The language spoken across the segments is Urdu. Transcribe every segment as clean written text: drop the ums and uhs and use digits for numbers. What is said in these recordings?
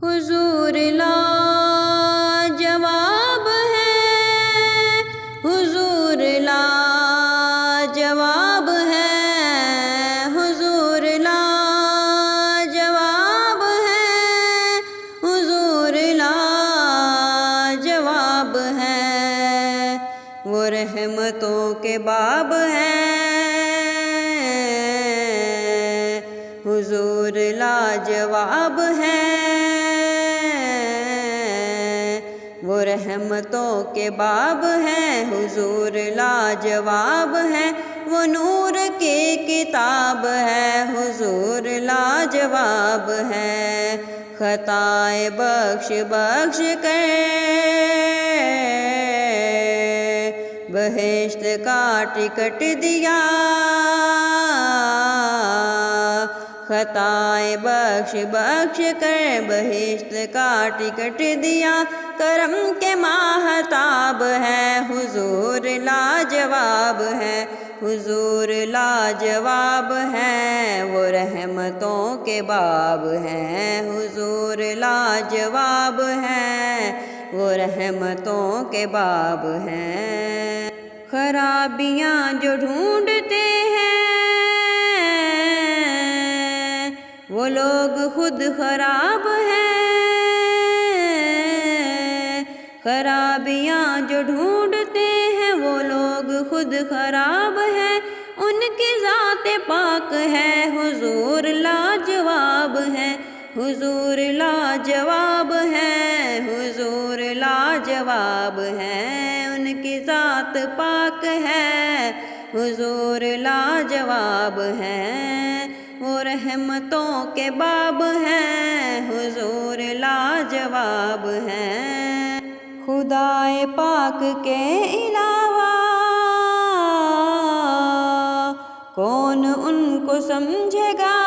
حضور لاجواب ہے، حضور لاجواب ہے، حضور لاجواب ہے، حضور لاجواب ہے، وہ رحمتوں کے باب ہیں، حضور لاجواب ہیں، وہ رحمتوں کے باب ہیں، حضور لاجواب ہیں، وہ نور کی کتاب ہے، حضور لاجواب ہے، خطائیں بخش بخش کر بہشت کا ٹکٹ دیا، خطائیں بخش بخش کر بہشت کا ٹکٹ دیا، کرم کے ماہتاب ہے، حضور لاجواب ہے، حضور لاجواب ہیں، وہ رحمتوں کے باب ہیں، حضور لاجواب ہیں، وہ رحمتوں کے باب ہیں، خرابیاں جو ڈھونڈتے ہیں وہ لوگ خود خراب ہیں، خرابیاں جو ڈھونڈتے ہیں وہ لوگ خود خراب ہیں، ان کی ذات پاک ہے، حضور لاجواب ہے، حضور لاجواب ہے، حضور لاجواب ہے، ان کی ذات پاک ہے، حضور لاجواب ہے، وہ رحمتوں کے باب ہیں، حضور لاجواب ہیں، خدائے پاک کے علاوہ کون ان کو سمجھے گا،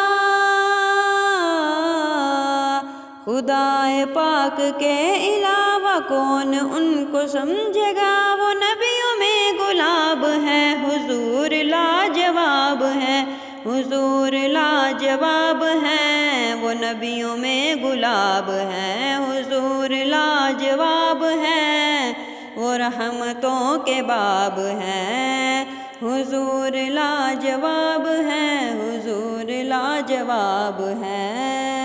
خدائے پاک کے علاوہ کون ان کو سمجھے گا، وہ نبیوں میں گلاب ہے، حضور لاجواب ہے، حضور لاجواب ہیں، وہ نبیوں میں گلاب ہیں، حضور لاجواب ہیں، وہ رحمتوں کے باب ہیں، حضور لاجواب ہیں، حضور لاجواب ہیں۔